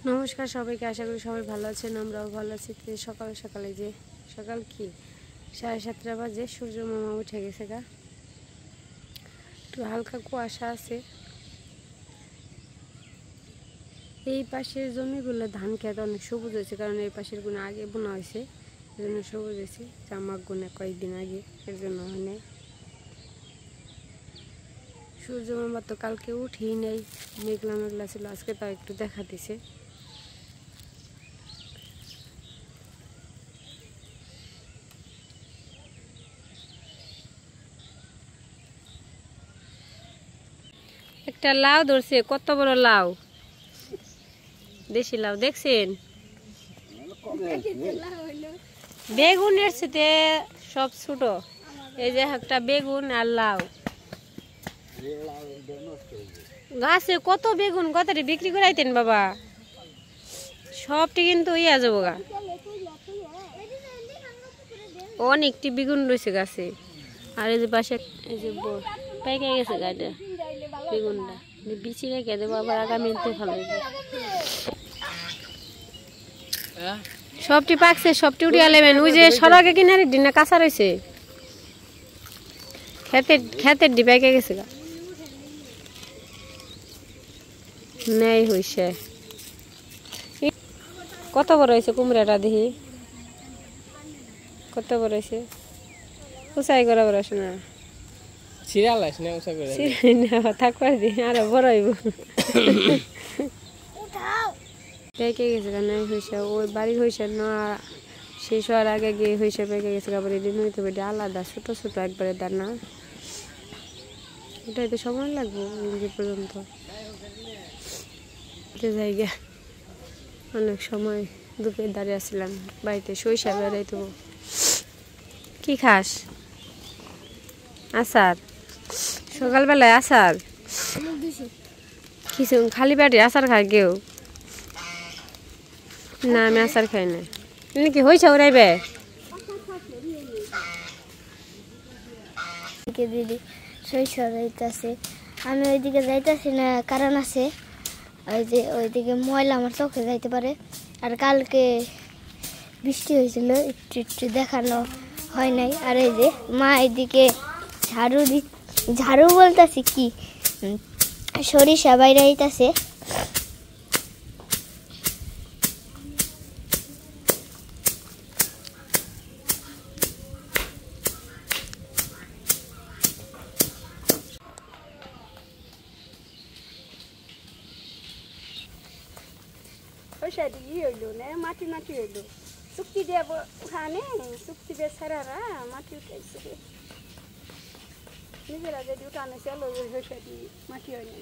নমস্কার সবাইকে, আশা করি সবাই ভালো আছেন। আমরাও ভালো আছি। সকালে সকালে যে সকাল কি 7:30 বাজে, সূর্য মামা উঠে গেছে গা। একটু হালকা কুয়াশা আছে। এই পাশের জমিগুলো ধান খেতে অনেক সবুজ হয়েছে, কারণ এই পাশের গুণে আগে বোনা হয়েছে, এর জন্য সবুজ হয়েছে। জামাক গুনে কয়েকদিন আগে, এর জন্য হয় নাই। সূর্য মামা তো কালকে উঠেই নেই, মেঘলা মেঘলা ছিল, আজকে তাও একটু দেখা দিছে। একটা লাউ ধরছে, কত বড় লাউ, দেশি লাউ দেখছেন? বেগুনের সাথে সব ছোট। এই যে একটা বেগুন আর লাউ, গাছে কত বেগুন, কতটি বিক্রি করাইতেন বাবা, সবটি কিন্তু ইয়া যাবো গা। অনেকটি বেগুন রয়েছে গাছে। আর এই যে পাশে এই যে পেকে গেছে গাড়িটা, বেগুনটা বিচি রেখে দেবো, আবার আগামীতে ভালো। সবটি পাকছে, সবটি উঠিয়ে আলেবেন। ওই যে সড়কে কিনারে ডিনা কাঁচা রয়েছে, খেতের ডি পেকে গেছে গা। নেই হইছে, কত বড় হয়েছে কুমড়াটা, দেখি কত বড় হয়েছে। উঁচাই করা বড় আছে না, থাকবার দিন আরো বড় হইব। পেকে গেছে, নাই হয়েছে। ওই বাড়ির হয়েছে না, শেষ হওয়ার আগে গিয়ে হয়েছে পেকে গেছে। আবার এদিন হইতে পারে আলাদা ছোট ছোট একবারে দানা, এটাই তো সময় লাগবে যে পর্যন্ত জায়গা। অনেক সময় দুপুরে দাঁড়িয়ে আসছিলাম বাড়িতে, সরিষা বেড়াইতে। কি খাস? আচার? সকালবেলায় আচার? কিছু খালি পেটে আচার খায় কেউ? না, আমি আচার খাই না। কি হয়েছে ওরাইবে? দিদি সরিষা যাইতেছে, আমি ওইদিকে যাইতেছি না, কারণ আছে ওই যে ওইদিকে ময়লা আমার চোখে যাইতে পারে। আর কালকে বৃষ্টি হয়েছিল, একটু একটু দেখানো হয় নাই। আর এই যে মা এদিকে ঝাড়ু বলতেছি কি, সরিষা বাইরে আইতাছে। মাটি মাটি হইল, চুক্তি দিয়ে উঠানে, চুক্তি দিয়ে ছাড়ারা মাটি উঠাইছে। নিজেরা যদি উঠানে চল, মাটি হয় না।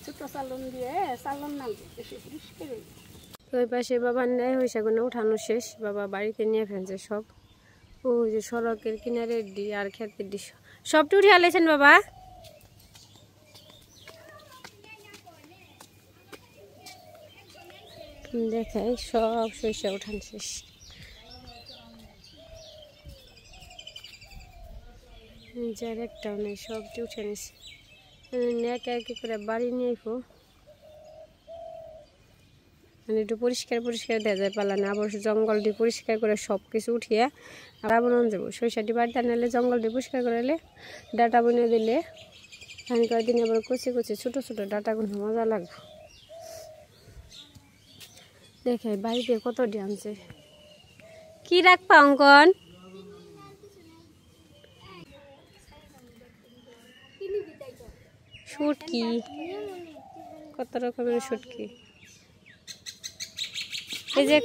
ছোট চালন দিয়ে চালন না বেশি পরিষ্কার। ওই পাশে বাবার নেয় হয়েছে, উঠানো শেষ, বাবা বাড়িতে নিয়ে ফেলছে সব। ওই যে সড়কের কিনারে ডি আর ক্ষেতের ডি সবটি উঠে আলেছেন বাবা। দেখাই সব সরিষা উঠান শেষ। যার একটাও নেই, সবটি উঠে নিছে। একে একে করে বাড়ি নিয়ে মানে একটু পরিষ্কার পরিষ্কার দেওয়া যায় পালা না, আবার জঙ্গলটি পরিষ্কার করে সব কিছু উঠিয়ে আবার বনানো যাবো। সরিষাটি বাড়িতে আনলে জঙ্গলটি পরিষ্কার করলে ডাটা বনে দিলে আমি কয়েকদিন আবার কুচি কুচি ছোটো ছোটো ডাটাগুলো মজা লাগবে। দেখে বাড়িতে কত আনছে। কি রাখবা অঙ্কন? শুটকি, কত রকমের শুটকি। এই যে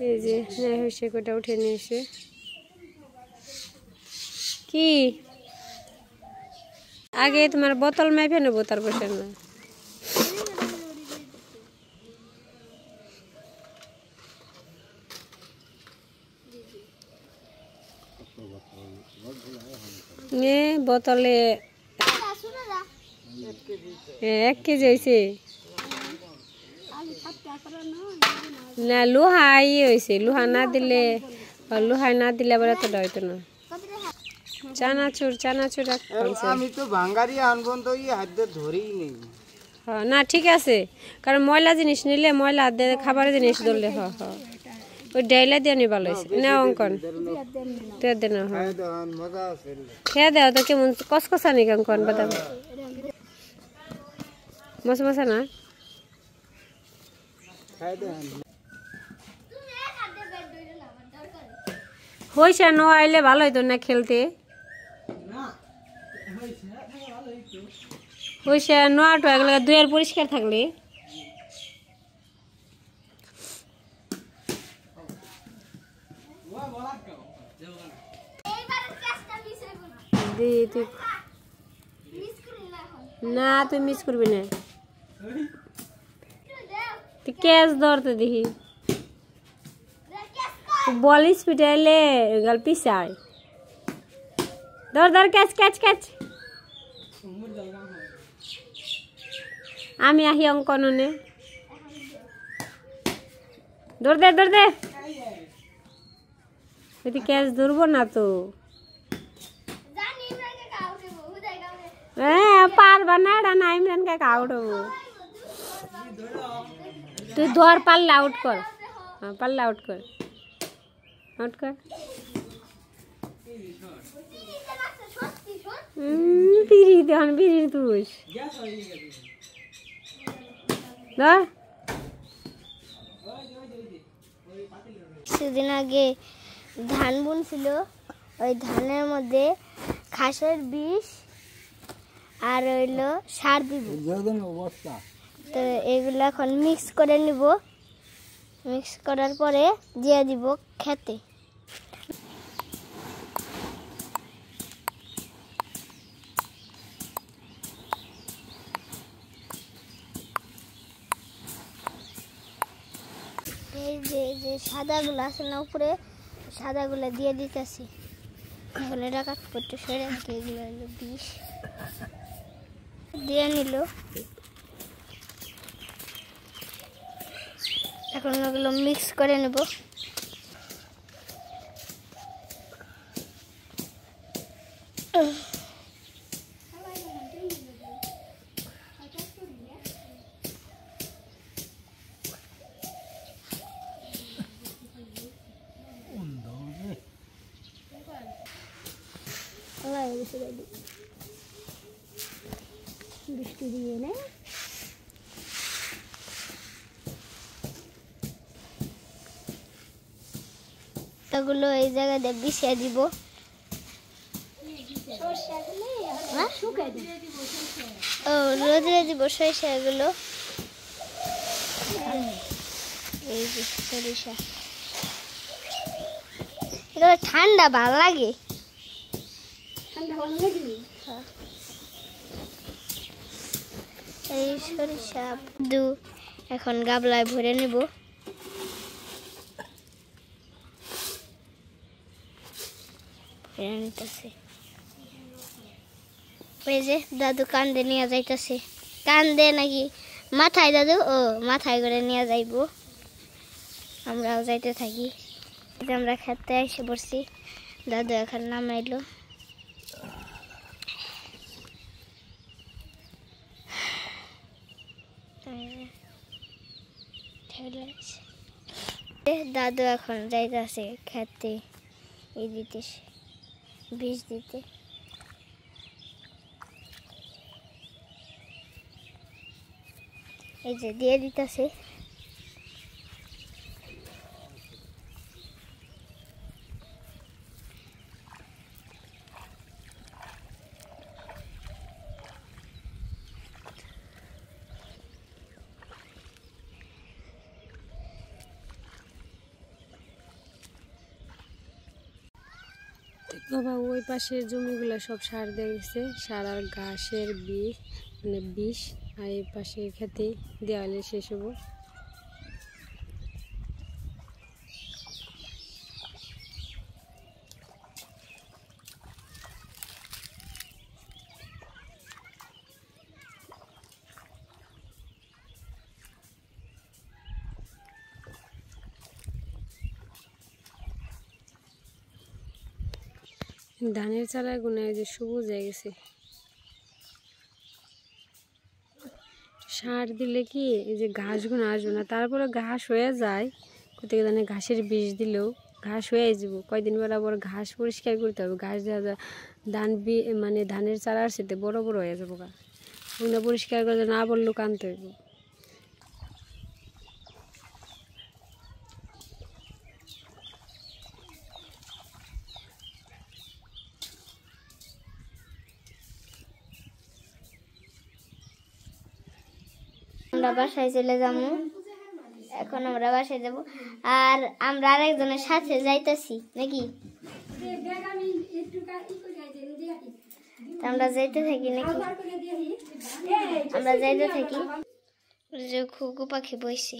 এই যে হয়েছে, কোটা উঠে নিয়ে এসে কি আগে তোমার বোতল মাইপে নেবো, তারপর না বোতলে 1 কেজি হয়েছে। না লোহা ইয়ে হয়েছে, লোহা না দিলে আবার এতটা হইতো না। চানাচুর আমি তো ভাঙ্গারি আনবন তো হাত দিয়ে ধরেই নেই। হ্যাঁ না ঠিক আছে, কারণ ময়লা জিনিস নিলে ময়লা হাত দিয়ে খাবারের জিনিস ধরলে ওই ডাইলা দিয়ে নি ভালো হয়েছে না অঙ্কন দে না। হ্যাঁ খেয়ে দেও তো কেমন কসকসা নি অঙ্কন বাদাম মশা না হয়েছে ন আইলে ভালো হইতো না খেলতে। হয়েছে নোয়াটো এগুলো দুয়ার পরিষ্কার থাকলে না তুই মিস করবি না, তুই ক্যাচ ধরতে দেখি বল স্পিডে এলে গল পিছায় ধর ক্যাচ ক্যাচ ক্যাচ। আমি আহি অঙ্কনে ধর দে তুই ক্যাচ ধরবো না তো। হ্যাঁ পারবা না, এটা না ইমরান কাকা আউট হবো। তুই ধর পারলে আউট কর, হ্যাঁ পারলে আউট কর। বিড়ি দেন বিড়ির তুষ ধর। সেদিন আগে ধান বুনছিল, ওই ধানের মধ্যে ঘাসের বিষ আর হইলো সার দিব, তো এগুলো এখন মিক্স করে নিব। মিক্স করার পরে দিয়ে দিব খেতে। এই যে সাদাগুলো আছে না উপরে, সাদাগুলো দিয়ে দিতেছি। এখন এটা কাঠপট্টি সরে রাখি, এগুলো হলো বিষ দিয়ে নিল। এখন ওগুলো মিক্স করে নেব। বৃষ্টি দিয়ে নেই গুলো এই জায়গাতে বিছিয়ে দিব। ও রোদে দিব সরিষাগুলো। এই যে সরিষা এগুলো ঠান্ডা ভালো লাগে। এই সরিষা এখন গাবলায় ভরে নেব। ওই যে দাদু কান্দে নিয়ে যাইতেছে, কান্দে নাকি মাথায়, দাদু ও মাথায় করে নিয়ে যাইব। আমরাও যাইতে থাকি। আমরা খেতে এসে পড়ছি, দাদু এখন নামাইলো। দাদু এখন যাইতেছে খেতে এই দিতেছে বীজ দিতে। এই যে দিয়ে দিতেছে। বাবা ওই পাশের জমিগুলো সব সার দিয়ে গেছে, সার আর ঘাসের বিষ মানে বিষ, আর এই পাশে খেতে দেওয়ালে শেষ হবো। ধানের চারা গুনে যে সবুজ হয়ে গেছে। সার দিলে কি এই যে ঘাসগুলো আসবে না, তারপরে ঘাস হয়ে যায় কোথায় জানে। ঘাসের বিষ দিলেও ঘাস হয়ে যাবো, কয়দিন পর আবার ঘাস পরিষ্কার করতে হবে। ঘাস দেওয়া যায় ধান মানে ধানের চারার সাথে বড় বড় হয়ে যাবো গা, ওগুলো পরিষ্কার করে না বললেও কানতে হইব। আমরা বাসায় চলে যাবো, এখন আমরা বাসায় যাব। আর আমরা আরেকজনের সাথে যাইতেছি নাকি, আমরা যাইতে থাকি নাকি, আমরা যাইতে থাকি। যে খুকু পাখি বইছে,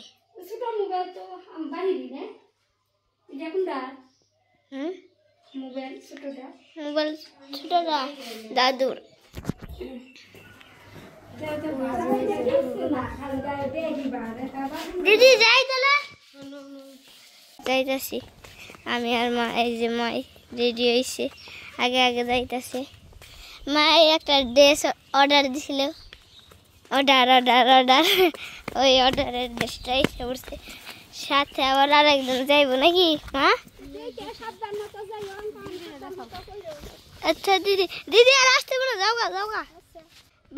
মোবাইল ছোটটা দাদুর। দিদি যাই তাহলে, যাইতাছি আমি আর মা। এই যে মাই রেডি হয়েছে, আগে আগে যাইতাছে। মা একটা ড্রেস অর্ডার দিছিল, অর্ডার ওই অর্ডারের ড্রেসটা এসে পড়ছে। সাথে আবার আর একজন যাইবো নাকি মা? আচ্ছা দিদি, দিদি আর আসতে পারো, যাওগা।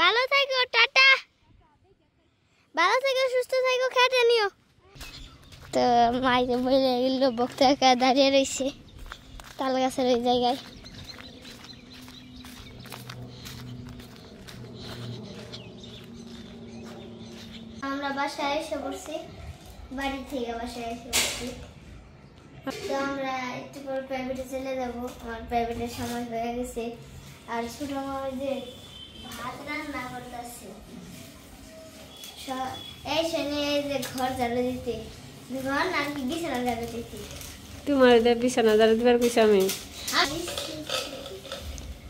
ভালো থাকো, টাটা। ভালো থাকো, সুস্থ থাকো, খেটে নিও। তো মাইকে বলে গেল, বক্তা একা দাঁড়িয়ে রয়েছে তাল গাছের ওই জায়গায়। আমরা বাসায় এসে পড়ছি, বাড়ি থেকে বাসায় এসে পড়ছি। তো আমরা একটু পর প্রাইভেটে চলে যাবো, আমার প্রাইভেটের সময় হয়ে গেছে। আর ছোট মামার যে ভাত রান্না করতেছে, এই শনি যে ঘর ঝাড়ু দিতে, ঘর না কি বিছানা ঝাড়ু দিতে। তোমার বিছানা ঝাড়ু দিবার কইছি আমি।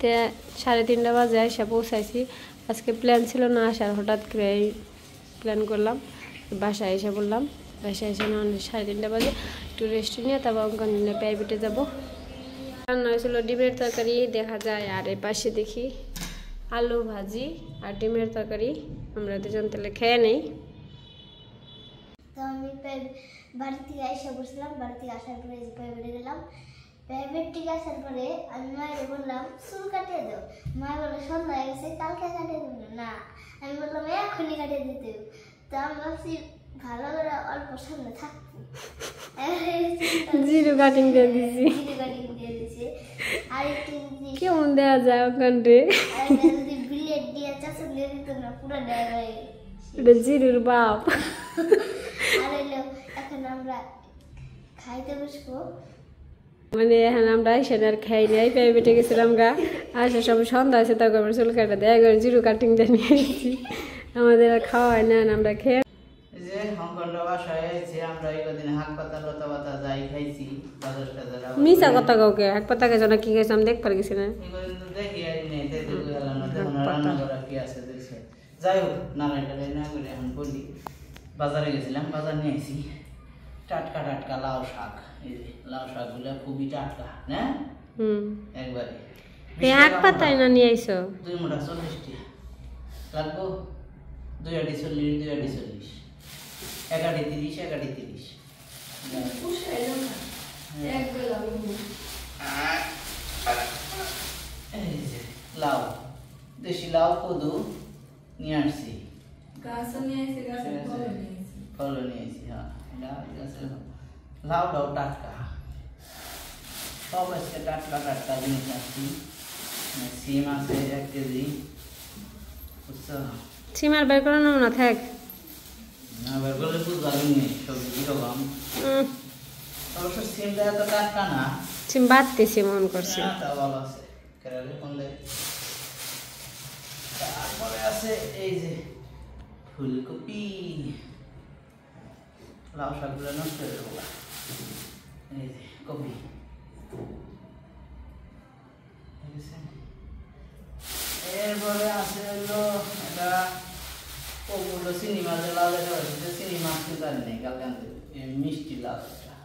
3:30 বাজে এসে পৌঁছাইছি। আজকে প্ল্যান ছিল না আসার, হঠাৎ করে প্ল্যান করলাম, বাসায় এসে বললাম। বাসায় এসে না 3:30 বাজে একটু রেস্ট নিয়ে তারপর অঙ্কন প্রাইভেটে যাবো। রান্না হয়েছিল ডিমের তরকারি দেখা যায়, আর এ পাশে দেখি আলু ভাজি আর ডিমের তরকারি। আমরা দুজন তাহলে খেয়ে নেই। তো আমি বাড়ি থেকে এসে বসলাম, বাড়ি থেকে আসার পরে প্রাইভেটে গেলাম। প্রাইভেট থেকে আসার পরে আমি মায়ের বললাম চুল কাটিয়ে দাও। মা বললো সন্ধ্যা হয়ে গেছে, কালকে কাটিয়ে দেবো না। আমি বললাম এখনই কাটিয়ে দিতে। তো আমি ভাবছি ভালো করে অল্প সামনে থাকবো, জিরো কাটিং দিয়ে দিছি। আর একটু কেমন দেওয়া যায় ওখানে, যদি বিলেট দিয়ে চাষা দিয়ে দিত না, পুরো দেয় জিরুর বাপ। আর হইলো এখন আমরা খাইতে বসবো। মানে এখন আমরা সেটা আর খাই নাই, প্রাইভেটে গেছিলাম গা, আসে সব সন্ধ্যা আছে, তারপর আমরা চুল কাটা দেয় জিরো কাটিং দিয়ে নিয়ে এসেছি। আমাদের আর খাওয়া হয় না, আমরা খেয়ে যে হংকন্ড বাসায় আছে, আমরা এই কদিন হাক পাতা লতা পাতা যাই খাইছি, বাজার টাজার। মিশা কথা কাউকে এক পাতা খেয়েছো না কি খেয়েছো আমি দেখতে গেছি না। এই কদিন তো দেখি আর নেই, দেখতে গেলাম না, দেখুন রান্না করা কি আছে দেখছে। যাই হোক, নাড়াই টাড়াই না করে এখন বলি। বাজারে গেছিলাম, বাজার নিয়ে আসি টাটকা টাটকা লাউ শাক। এই যে লাউ শাকগুলো খুবই টাটকা, না একবারে। এক পাতায় না নিয়ে আইসো? 2 মুঠা 40 টাকা লাগবো। 2 আটি 40, 2 আটি 40, 1 আটি 30, 1 আটি 30। এই যে লাউ, দেশি লাউ কদু নিয়ে আসছি, ফলও নিয়ে আসছি। হ্যাঁ, লাউটাও টাটকা, সব আজকে টাটকা টাটকা জিনিস আসছি। সিম আছে 1 কেজি, বুঝছো? সিম আর বের করানো না থাক, না বের করলে বুঝবা নেই সবজি কিরকম। অবশ্য সিমটা এত টাটকা না, সিম বাড়তেছি মন করছে। তা ভালো আছে, কেরালে কোন দেয়। তারপরে আছে এই যে ফুলকপি, লাউ শাকগুলো নষ্ট হয়ে যাবো। এই যে কপি, এরপরে আছে হলো এটা ওগুলো চিনি মাছের লাউ, এটা চিনি মাছ কিন্তু আর নেই, কালকে আনতে মিষ্টি লাউ, এটা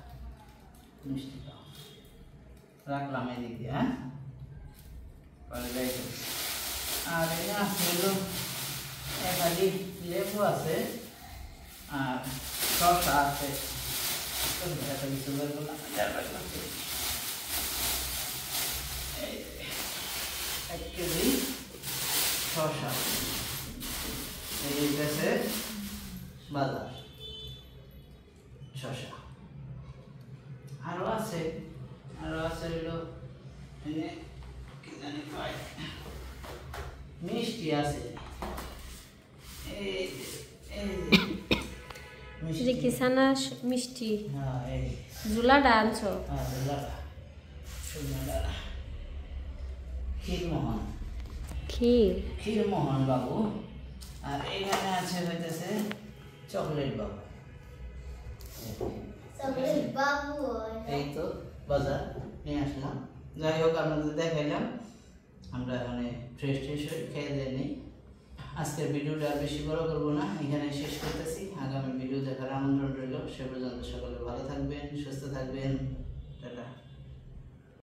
মিষ্টি লাউ রাখলাম এদিক দিয়ে। হ্যাঁ, পরে যাইতে আর এখানে আছে হলো একালি লেবু আছে আর শসা আছে একটা কিছু বের করলাম এই 1 কেজি শসা এই গেছে বাজার শসা আরো আছে হলো এনে কি জানি পাই মিষ্টি আছে এই এটা কি ছানা মিষ্টি হ্যাঁ এই ঝুলাটা আনছো হ্যাঁ লাড়া সুন্দর ক্ষীরমোহন বাবু আর এখানে আছে হইতেছে চকলেট বাবু এই তো বাজার নিয়ে আসলাম যাই হোক আপনাদের দেখাইলাম আমরা এখানে ফ্রেশ হয়ে খেয়ে দিয়ে নেই আজকের ভিডিওটা আর বেশি বড় করবো না এখানে